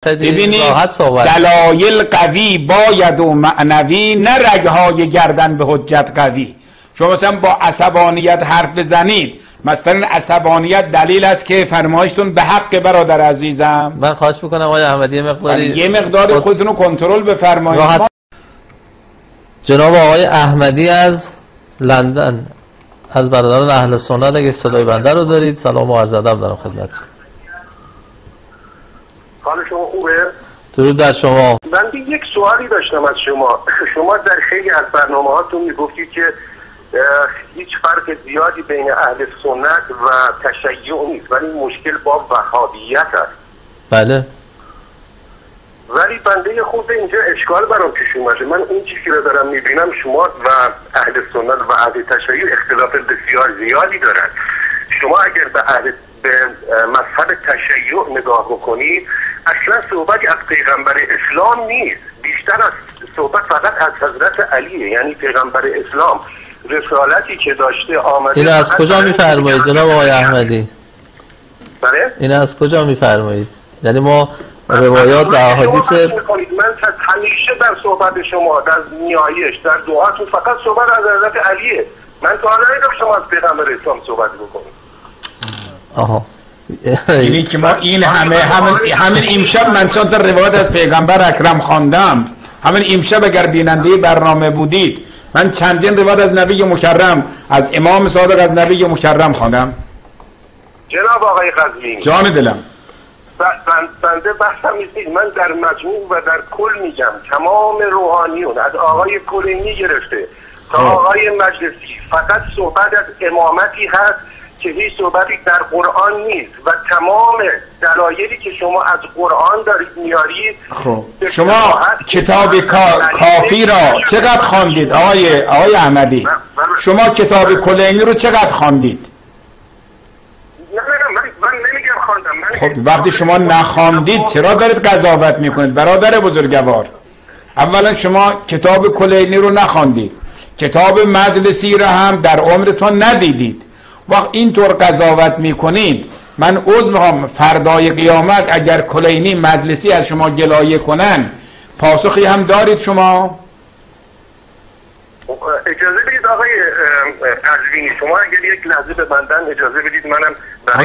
ببینید دلایل قوی باید و معنوی، نه رگهای گردن به حجت قوی. شما مثلا با عصبانیت حرف بزنید، مثلا عصبانیت دلیل است که فرمایشتون به حق برادر عزیزم. من خواهش میکنم آقای احمدی یه مقدار خودتون رو کنترل بفرمایید. جناب آقای احمدی از لندن، از برادران اهل سنت، اگه صدای بنده رو دارید سلام و عرض ادب دارم خدمت. حال شما خوبه؟ درود در شما. من یک سوالی داشتم از شما. شما در خیلی از برنامه هاتون میگفتید که هیچ فرق زیادی بین اهل سنت و تشیع نیست، ولی مشکل با وهابیت است. بله. ولی بنده خود اینجا اشکال برام پیش اومده. من این چیزی رو دارم میبینم شما و اهل سنت و اهل تشیع اختلاف بسیار زیادی دارن. شما اگر به مذهب تشیع نگاه بکنید، اصلا صحبتی از پیغمبر اسلام نیست، بیشتر از صحبت فقط از حضرت علیه. یعنی پیغمبر اسلام رسالتی که داشته آمده. اینو از کجا میفرمایید جناب آقای احمدی؟ بله؟ اینو از کجا میفرمایید؟ یعنی ما روایات و احادیث، من همیشه در صحبت شما، در نیایش، در دعاتون فقط صحبت از حضرت علیه. من تا حالا ندیدم شما از پیغمبر اسلام صحبت بکنید. آها. اینی که ما این همین امشب من چند تا روایت از پیغمبر اکرم خواندم. همین امشب اگر بیننده برنامه بودید، من چندین روایت از نبی مکرم، از امام صادق از نبی مکرم خواندم. جناب آقای قزوینی، جان دلم، بنده بحثم نیست. من در مجموع و در کل میگم تمام روحانیون از آقای کلینی گرفته تا آقای مجلسی فقط صحبت از امامتی هست که هیچ صحبتی در قرآن نیست و تمام دلایلی که شما از قرآن دارید میارید. شما کتاب کافی را چقدر خواندید آقای احمدی؟ شما کتاب کلینی رو چقدر خواندید؟ من نمیگم خواندم. خب وقتی شما نخواندید چرا دارید قضاوت میکنید برادر بزرگوار؟ اولا شما کتاب کلینی رو نخواندید، کتاب مجلسی رو هم در عمرتون ندیدید. وقت اینطور قضاوت میکنید، من عذر میخوام فردای قیامت اگر کلینی مجلسی از شما گلایه کنن پاسخی هم دارید شما؟ اجازه بدید آقای قزوینی، شما اگر یک لحظه به بندن اجازه بدید منم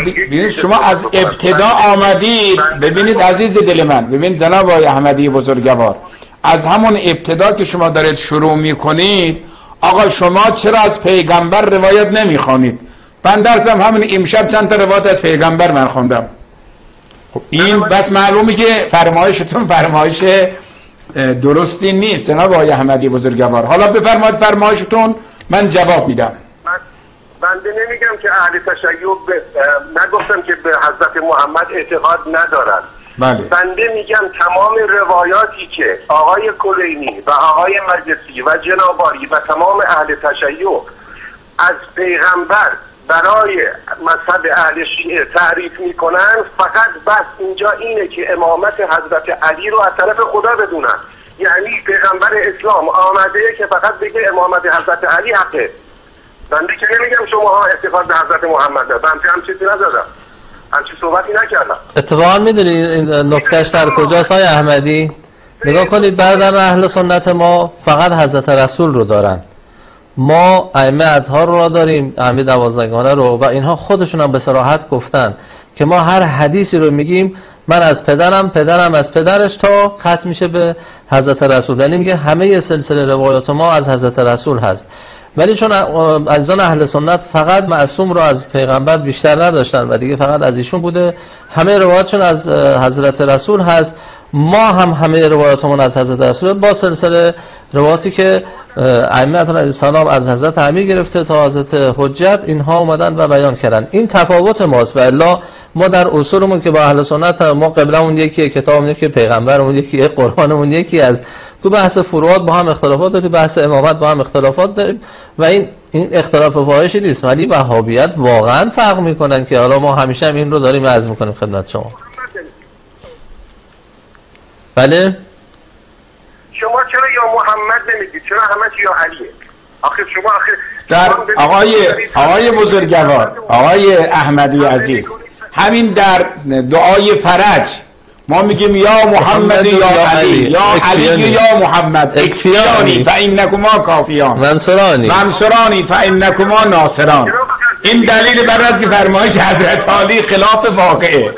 ببینید شما از ابتدا آمدید. ببینید عزیز دل من، ببینید جناب آقای احمدی بزرگوار، از همون ابتدا که شما دارید شروع میکنید، آقا شما چرا از پیغمبر روایت نمیخوانید؟ من درسم همین امشب چند تا روایت از پیغمبر من خوندم. خب این بس معلومه که فرمایشتون فرمایش درستی نیست جناب آقای احمدی بزرگوار. حالا بفرمایید فرمایشتون، من جواب میدم. بنده نمیگم که اهل تشیع نگفتم که به حضرت محمد اعتقاد ندارن. بله. بنده میگم تمام روایاتی که آقای کلینی و آقای مجلسی و جناباری و تمام اهل تشیع از پیغمبر برای مذهب اهل شیعه تعریف میکنن، فقط بس اینجا اینه که امامت حضرت علی رو از طرف خدا بدونن. یعنی پیغمبر اسلام آمده که فقط بگه امامت حضرت علی حقه. بنده که نمیگم شما ها اعتقاد به حضرت محمد دارن، بنده هم چیزی نزدم، همچی صحبتی نکردم. اتفاقا میدونی این نکتهش در کجاست های احمدی؟ نگاه کنید برادر اهل سنت ما فقط حضرت رسول رو دارن. ما ائمه اطهار رو داریم، ائمه دوازدگانه رو، و اینها خودشون هم به صراحت گفتن که ما هر حدیثی رو میگیم من از پدرم از پدرش تا ختم میشه به حضرت رسول. یعنی میگه همه سلسله روایات ما از حضرت رسول هست. ولی چون عزیزان اهل سنت فقط معصوم رو از پیغمبر بیشتر نداشتن و دیگه فقط از ایشون بوده، همه روایاتشون از حضرت رسول هست. ما هم همه روایاتمون از حضرت رسول با سلسله روایاتی که ائمه علیهم السلام از حضرت امیر گرفته تا حضرت حجت، اینها اومدن و بیان کردن. این تفاوت ماست. و الا ما در اصولمون که با اهل سنت ما قبلمون یکی، کتابمون یکی، پیغمبرمون یکی، قرآنمون یکی، از تو بحث فروعات با هم اختلافات داریم، بحث امامت با هم اختلافات داریم و این اختلاف فاحشی نیست. ولی وهابیت واقعا فرق میکنن که حالا ما همیشه هم این رو داریم عرض میکنیم خدمت شما. بله؟ شما چرا یا محمد نمیگید؟ چرا همه یا علیه؟ آخه شما در آقای بزرگوار، آقای احمدی عزیز، همین در دعای فرج ما میگیم یا محمد یا علی، یا علی یا محمد، اکفیانی فانکما کافیان، منصرانی فانکما ناصران. این دلیل بر از که فرمایش حضرت علی خلاف واقعه.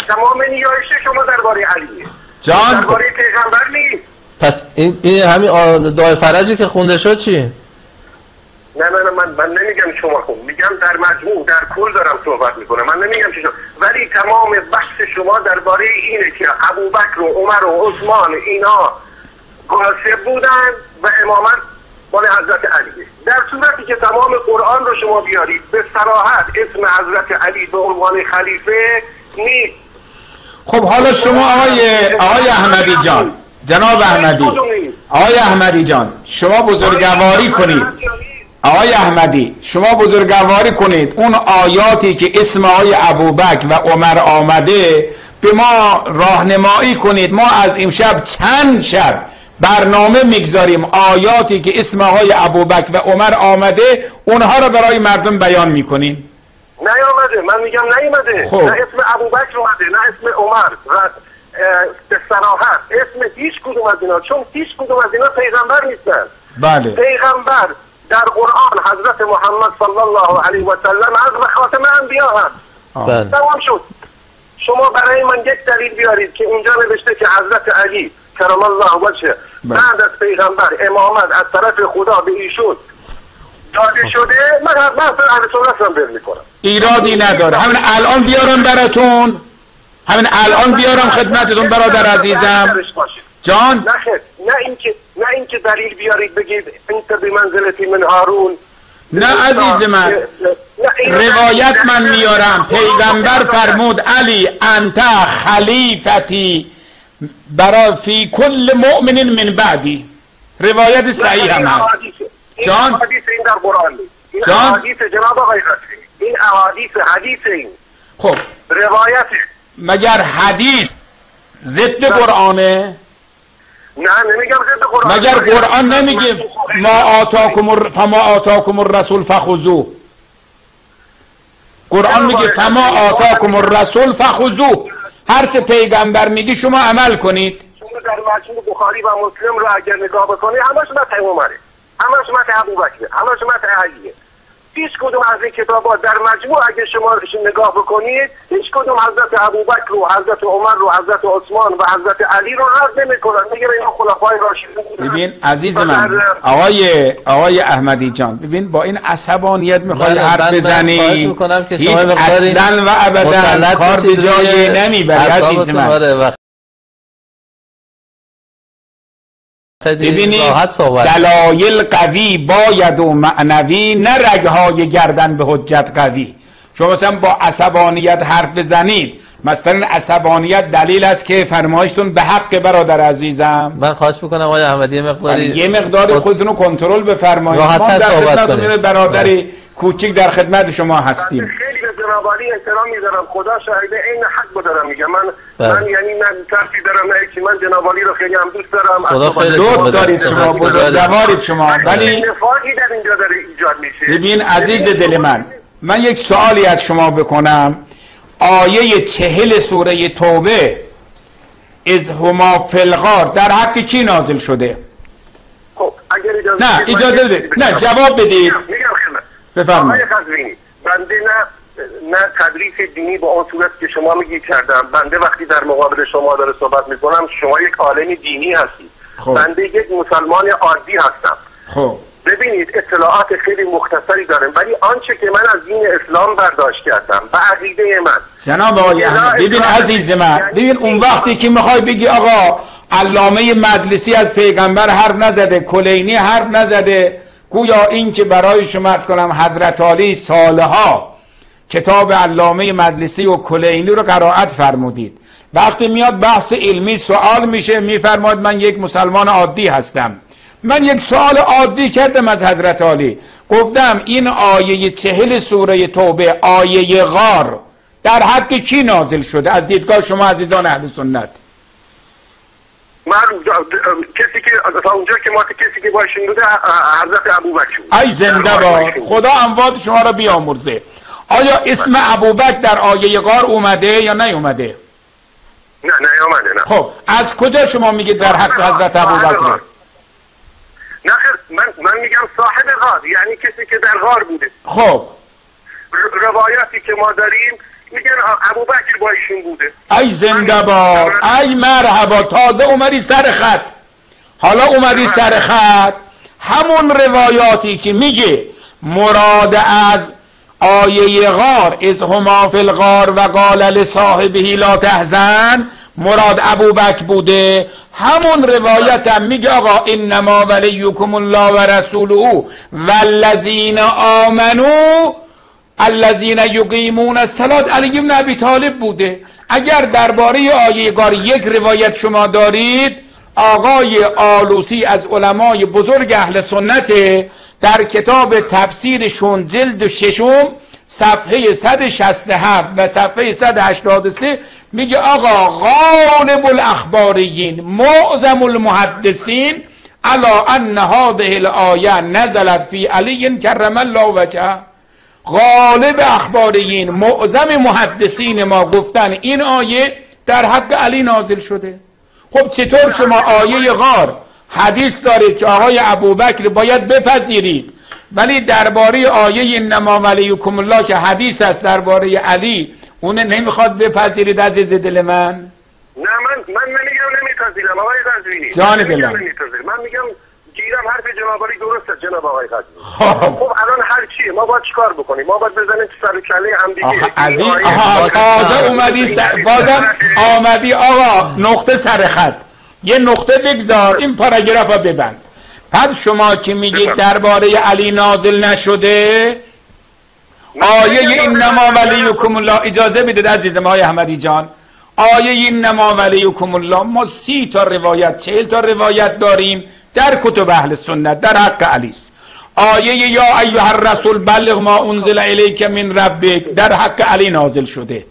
تمام نیایش شما درباره علیه، جان درباره پیغمبر نیست. پس این همین دعای فرجی که خونده شد چی؟ نه من نمیگم شما خون، میگم در مجموع در کل دارم صحبت میکنم. من نمیگم چی شد، ولی تمام بحث شما درباره اینه که ابوبکر و عمر و عثمان اینا قاصب بودن و امامت مال حضرت علیه، در صورتی که تمام قرآن رو شما بیارید به صراحت اسم حضرت علی به عنوان خلیفه نیست. خب حالا شما آقای احمدی جان، جناب احمدی، آقای احمدی جان، شما بزرگواری کنید. آقای احمدی شما بزرگواری کنید اون آیاتی که اسم آقای ابوبکر و عمر آمده به ما راهنمایی کنید. ما از امشب چند شب برنامه میگذاریم آیاتی که اسم آقای ابوبکر و عمر آمده اونها رو برای مردم بیان میکنیم. نیامده، من میگم نیامده. خب. نه اسم ابوبکر اومده نه اسم عمر به صراحت اسم هیچ کدوم از اینا، چون هیچ کدوم از اینا پیغمبر نیستن. بله. پیغمبر در قرآن حضرت محمد صلی الله علیه و سلم از خاتم انبیا هست. تمام شد. شما برای من یک دلیل بیارید که اونجا نوشته که حضرت علی کرم الله وجهه بعد از پیغمبر امامت از طرف خدا به ایشون داده شده. من بحث اهل سنت رو بر میکنم، ایرادی نداره. همین الان بیارم براتون، همین الان بیارم خدمتتون برادر عزیزم. جان نه اینکه دلیل بیارید بگید انت بمنزلتی من هارون. نه عزیز من، روایت من میارم. پیغمبر فرمود علی انت خلیفتی برای فی کل مؤمن من بعدی. روایت صحیح هم هست. جان حدیث این در قرآن نیست. این حدیث جناب آقای رسولی، این حدیث این. خب روایته. مگر حدیث ضد قرآنه؟ نه نمیگم ضد قرآن. مگر قرآن نمیگه فما آتاکم الرسول فخذوه؟ قرآن میگه فما آتاکم الرسول فخذوه، هر چه پیغمبر میگه شما عمل کنید. شما در مجموع بخاری و مسلم رو اگر نگاه بکنید همش متن عمره، همش متن ابوبکر، همش متن علیه. هیچ کدوم از این کتابا در مجموع اگه شما نگاه بکنید هیچ کدوم حضرت ابوبکر و حضرت عمر و حضرت عثمان و حضرت علی رو رد نمیکنن. میگه اینا خلفای راشدین بودن. ببین عزیز من، آقای احمدی جان، ببین با این عصبانیت میخوای حرف بزنی، هیچ اصلا و ابدا کار به جایی نمیبری عزیز من. ببینید دلایل قوی باید و معنوی، نه رگهای گردن به حجت قوی. شما مثلا با عصبانیت حرف بزنید، مثلا عصبانیت دلیل است که فرمایشتون به حق برادر عزیزم. من خواهش میکنم آقای احمدی یه مقدار خودتون رو کنترل بفرمایید. ما در خدمتتون برادر کوچیک در خدمت شما هستیم. خیلی به جناب علی احترام میذارم، خدا شاهده این حق دارم میگم. من یعنی من ترسی دارم نه که من جناب علی رو خیلی هم دوست دارم. خدا خیلی دوست دارید شما، بزرگوارید شما، ولی نفاقی در اینجا داره ایجاد میشه. ببین عزیز دل من یک سوالی از شما بکنم. آیه 40 سوره توبه از هما فی الغار در حق کی نازل شده؟ خب اگر اجازه بدید، نه جواب بدید. بفرمایید. بنده نه تدریس دینی با اون صورت که شما میگید کردم. بنده وقتی در مقابل شما داره صحبت میکنم شما یک عالم دینی هستید. بنده یک مسلمان عادی هستم. خب ببینید اطلاعات خیلی مختصری دارم، ولی آنچه که من از دین اسلام برداشت کردم و عقیده من جناب آقای احمد، ببین عزیز من، ببین اون وقتی که میخوای بگی آقا علامه مجلسی از پیغمبر حرف نزده، کلینی حرف نزده، گویا این که برای شما کنم حضرت علی سالها کتاب علامه مجلسی و کلینی رو قرائت فرمودید، وقتی میاد بحث علمی سوال میشه میفرماید من یک مسلمان عادی هستم. من یک سوال عادی کردم از حضرت علی، گفتم این آیه 40 سوره توبه، آیه غار در حق کی نازل شده از دیدگاه شما عزیزان اهل سنت؟ من کسی که تا اونجا که ما کسی که باشیم بوده حضرت ابوبکر. ای زنده باد، خدا اموات شما را بیامرزه. آیا اسم ابوبکر در آیه غار اومده یا نیومده؟ نه نیامده. نه خب از کجا شما میگید در حق حضرت ابوبکر؟ نه من میگم صاحب غار، یعنی کسی که در غار بوده. خب روایاتی که ما داریم میگن ابوبکر با ایشون بوده. ای زنده باد، ای مرحبا، تازه اومدی سر خط. حالا اومدی سر خط. همون روایاتی که میگه مراد از آیه غار از هما فی الغار و قال لصاحبه لا تحزن مراد ابوبکر بوده، همون روایت هم میگه آقا انما ولیکم الله و رسوله والذین آمنوا الذین یقیمون الصلاة علی بن ابی طالب بوده. اگر درباره آیه غار یک روایت شما دارید، آقای آلوسی از علمای بزرگ اهل سنت در کتاب تفسیرشون جلد 6 صفحه 167 و صفحه 183 میگه آقا غالب الاخباریین معظم المحدثین علی ان هذه الآیه نزلت فی علی کرم الله وجهه. غالب اخباریین معظم محدثین ما گفتن این آیه در حق علی نازل شده. خب چطور شما آیه غار حدیث دارید که آقای ابوبکر باید بپذیرید، ولی درباره آیه انما ولیکم الله که حدیث است درباره علی اون نمیخواد بپذیرید؟ عزیز دل من نه من نمیگم نمیپذیرم آقای قزوینی، جان دلم من میگم گیرم حرف جناب علی درسته جناب آقای قزوینی. خب الان هر چیه ما باید چیکار بکنیم؟ ما باید بزنیم تو سر کله هم دیگه. عزیز تازه اومدی بازم آمدی آقا نقطه سر خط، یه نقطه بگذار این پاراگراف ها ببند. پس شما که میگید درباره علی نازل نشده آیه انما ولیکم الله، اجازه بدید عزیزم آقای احمدی جان، آیه انما ولیکم الله ما 30 تا روایت 40 تا روایت داریم در کتب اهل سنت در حق علی است. آیه یا ایها الرسول بلغ ما انزل الیک من ربک در حق علی نازل شده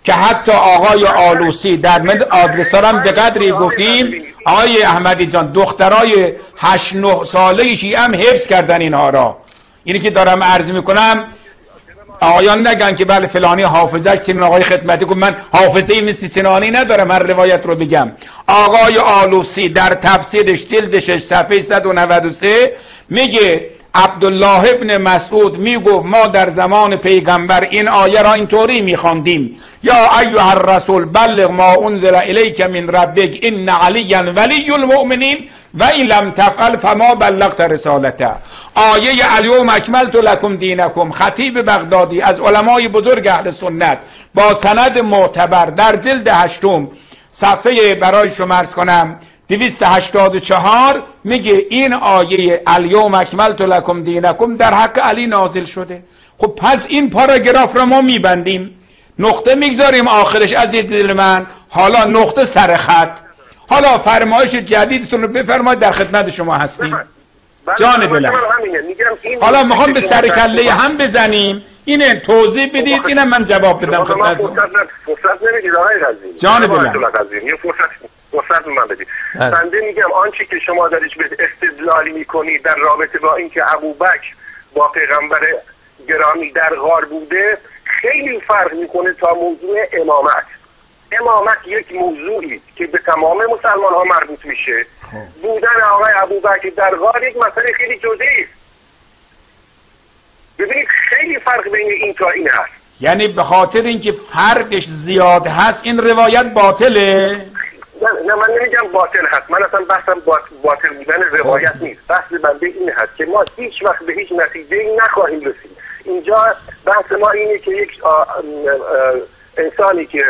که حتی آقای آلوسی در مد آدرسارم به قدری گفتیم آقای احمدی جان دخترای 8-9 ساله شیعه هم حفظ کردن اینها را. اینی که دارم عرض میکنم آقایان نگن که بله فلانی حافظه چنین آقای خدمتی که من حافظه مثل چنانی ندارم هر روایت رو بگم. آقای آلوسی در تفسیرش جلد 6 صفحه 193 میگه عبدالله ابن مسعود میگو ما در زمان پیغمبر این آیه را اینطوری میخواندیم یا ایها الرسول بلغ ما انزل الیک من ربک ان علیا ولی المؤمنین و این لم تفعل فما بلغت رسالته. آیه الیوم اکملت لکم دینکم خطیب بغدادی از علمای بزرگ اهل سنت با سند معتبر در جلد 8 صفحه برای شما عرض کنم 284 میگه این آیه الیوم اکملت لکم دینکم در حق علی نازل شده. خب پس این پاراگراف را ما میبندیم، نقطه میگذاریم آخرش عزیز دل من. حالا نقطه سر خط، حالا فرمایش جدیدتون رو بفرمایید، در خدمت شما هستیم. جان دلم حالا میخوام به سر کله هم بزنیم، اینه توضیح بدید، اینم من جواب بدم خدمتتون. فرصت نمیدید آقای قزوینی. جان دلم یه فرصت من بدید. بنده میگم آنچه که شما دارید به استدلالی میکنید در رابطه با اینکه ابوبکر با پیغمبر گرامی در غار بوده خیلی فرق میکنه تا موضوع امامت. امامت یک موضوعی که به تمام مسلمان ها مربوط میشه. بودن آقای ابوبکر در غار یک مسئله خیلی جزئی است. ببینید خیلی فرق بین این تا این هست. یعنی به خاطر اینکه فرقش زیاد هست این روایت باطله؟ نه من نمیگم باطل هست، من اصلا بحثم باطل بودن روایت نیست. بحث بنده این هست که ما هیچ وقت به هیچ نتیجه نخواهیم رسید. اینجا بحث ما اینه که یک انسانی که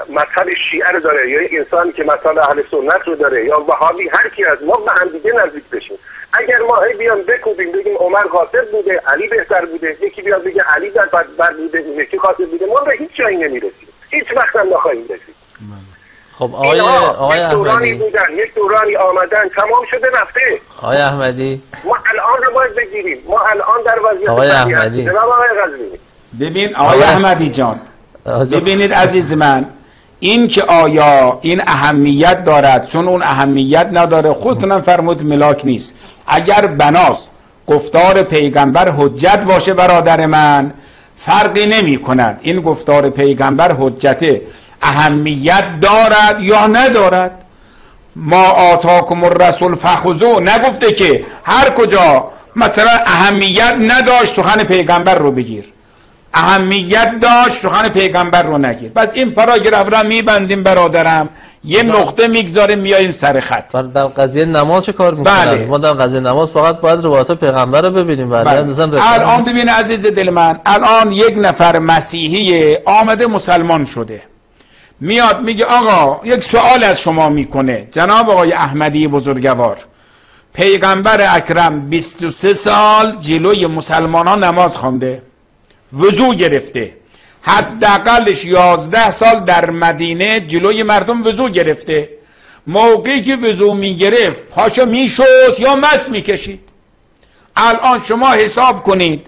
مذهب شیعه رو داره یا یک انسانی که مذهب اهل سنت رو داره یا وهابی، هر کی از ما به هم دیگه نزدیک بشیم. اگر ما بیان بکوبیم بگیم عمر قاصد بوده علی بهتر بوده، یکی بیان بگه علی بد بوده اون یکی قاصد بوده، ما به هیچ جایی نمیرسیم، هیچ وقت هم نخواهیم رسید. خب آقای دورانی بودن، یک دورانی آمدن، تمام شده رفته. آقای احمدی ما الان رو باید بگیریم، ما الان در وضعیت آقای احمدی جناب آقای قزوینی. ببین آقای احمدی جان، ببینید عزیز من، این که آیا این اهمیت دارد چون اون اهمیت نداره، خودتونم فرمود ملاک نیست. اگر بناست گفتار پیغمبر حجت باشه برادر من فرقی نمی کند، این گفتار پیغمبر حجته. اهمیت دارد یا ندارد؟ ما آتاکم الرسول فخذوه نگفته که هر کجا مثلا اهمیت نداشت سخن پیغمبر رو بگیر، اهمیت داشت سخن پیغمبر رو نگیر. بس این پاراگراف را میبندیم برادرم، یه نقطه میگذاریم میاییم سر خط. در قضیه نماز چه کار میکنن؟ بله. ما در قضیه نماز فقط باید روایات پیغمبر رو ببینیم. بله. الان ببین عزیز دل من، الان یک نفر مسیحی آمده مسلمان شده، میاد میگه آقا یک سوال از شما میکنه، جناب آقای احمدی بزرگوار، پیغمبر اکرم 23 سال جلوی مسلمان ها نماز خوانده، وضو گرفته، حداقلش 11 سال در مدینه جلوی مردم وضو گرفته، موقعی که وضو میگرفت پاشو میشست یا مس میکشید. الان شما حساب کنید،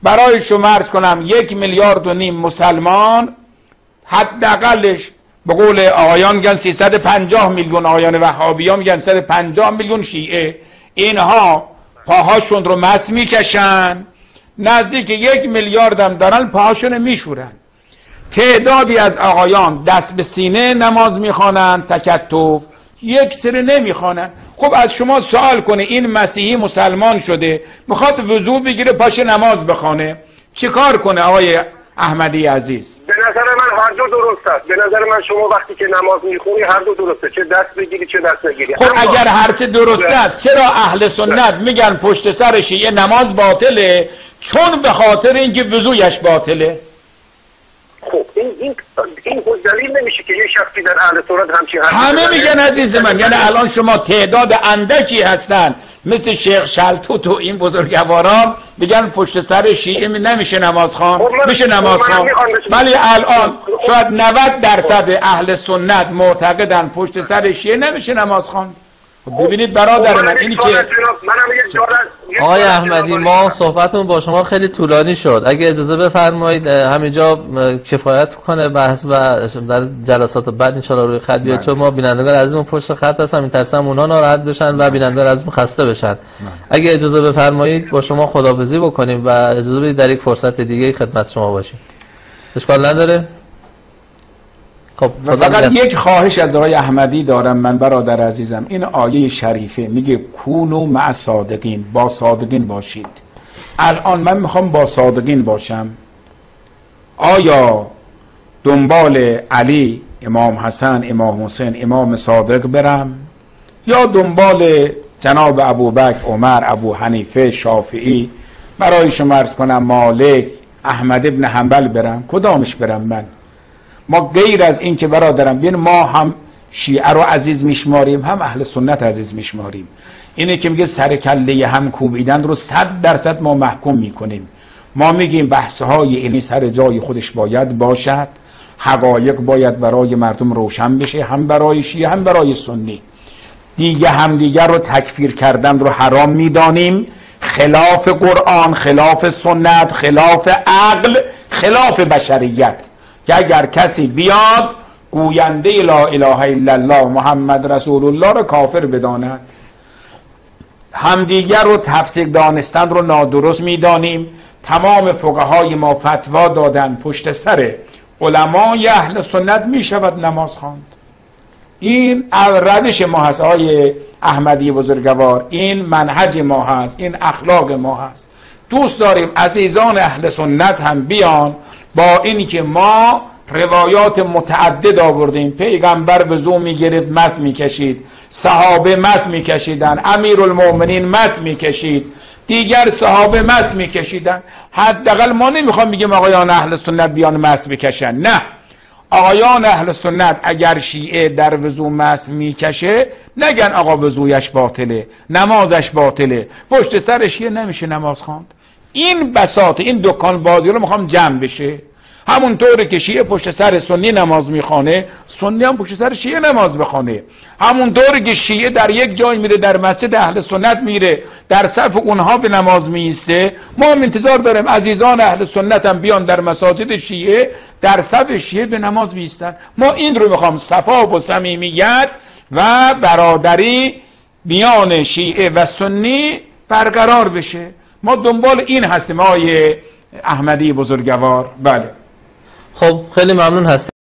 برای شما عرض کنم 1.5 میلیارد مسلمان، حداقلش به قول آقایان میگن 350 میلیون، آقایان وهابی ها میگن 150 میلیون شیعه، اینها پاهاشون رو مس میکشن، نزدیک 1 میلیارد هم دارن پاهاشون میشورن. تعدادی از آقایان دست به سینه نماز میخوانن، تکتف، یک سره نمیخوانن. خب از شما سوال کنه این مسیحی مسلمان شده میخواد وضو بگیره پاش نماز بخونه، چه کار کنه آقای احمدی عزیز؟ به نظر من هر دو درست است. به نظر من شما وقتی که نماز میخونی هر دو درسته، چه دست بگیری چه دست نگیری. خب اگر هر چه درست است، چرا اهل سنت میگن پشت سر شیعه نماز باطله؟ چون به خاطر اینکه وضویش باطله. خب این دلیل نمیشه که یه شخصی در اهل سنت همچین همه میگن عزیز من. یعنی الان شما تعداد اندکی هستن مثل شیخ شلتوت و این بزرگواران بگن پشت سر شیعه نمیشه نماز خوان، میشه نماز خوان، ولی الان شاید 90% اهل سنت معتقدن پشت سر شیعه نمیشه نماز خوان. ببینید برادر من، اینی که آقای احمدی ما صحبتمون با شما خیلی طولانی شد، اگه اجازه بفرمایید همینجا کفایت کنه بحث و در جلسات بعد ان شاء الله روی خط بیاد، چون ما بینندگان عزیزمون پشت خط هستن، میترسم اونها ناراحت بشن و بینندگان عزیزمون خسته بشن. اگه اجازه بفرمایید با شما خداحافظی بکنیم و اجازه بدید در یک فرصت دیگه خدمت شما باشیم. اشکال نداره؟ خب فقط یک خواهش از آقای احمدی دارم من برادر عزیزم، این آیه شریفه میگه کونوا مع صادقین، با صادقین باشید. الان من میخوام با صادقین باشم، آیا دنبال علی، امام حسن، امام حسین، امام صادق برم، یا دنبال جناب ابوبکر، عمر، ابو حنیفه، شافعی، برای شما عرض کنم مالک، احمد ابن حنبل برم؟ کدامش برم من؟ ما غیر از این که برادرم بین ما هم شیعه رو عزیز میشماریم هم اهل سنت عزیز میشماریم. اینه که میگه سر کله هم کوبیدن رو 100% ما محکوم میکنیم. ما میگیم بحث‌های علمی سر جای خودش باید باشد، حقایق باید برای مردم روشن بشه، هم برای شیعه هم برای سنی. دیگه همدیگر رو تکفیر کردن رو حرام میدانیم، خلاف قرآن، خلاف سنت، خلاف عقل، خلاف بشریت. که اگر کسی بیاد گوینده لا اله الا الله محمد رسول الله رو کافر بداند، همدیگر رو تفسیق دانستن رو نادرست میدانیم. تمام فقهای ما فتوا دادن پشت سر علمای اهل سنت میشود نماز خواند. این روش ما هست آقای احمدی بزرگوار، این منهج ما هست، این اخلاق ما هست. دوست داریم عزیزان اهل سنت هم بیان، با اینی که ما روایات متعدد آوردیم، پیغمبر وضو میگرفت مس میکشید، صحابه مس میکشیدن، امیرالمومنین مس میکشید، دیگر صحابه مس میکشیدن. حداقل ما نمیخوام بگیم آقایان اهل سنت بیان مس بکشن، نه، آقایان اهل سنت اگر شیعه در وضو مس میکشه نگن آقا وضویش باطله، نمازش باطله، پشت سر شیعه نمیشه نماز خواند. این بساطه، این دکان بازی رو میخوام جمع بشه. همونطوری که شیعه پشت سر سنی نماز میخوانه، سنی هم پشت سر شیعه نماز بخونه. همونطوری که شیعه در یک جای میره در مسجد اهل سنت میره در صف اونها به نماز میسته، ما هم انتظار داریم عزیزان اهل سنت هم بیان در مساجد شیعه در صف شیعه به نماز بیستن. ما این رو میخوام، صفا و صمیمیت و برادری میان شیعه و سنی برقرار بشه. ما دنبال این هستیم آقای احمدی بزرگوار. بله خب خیلی ممنون هستیم.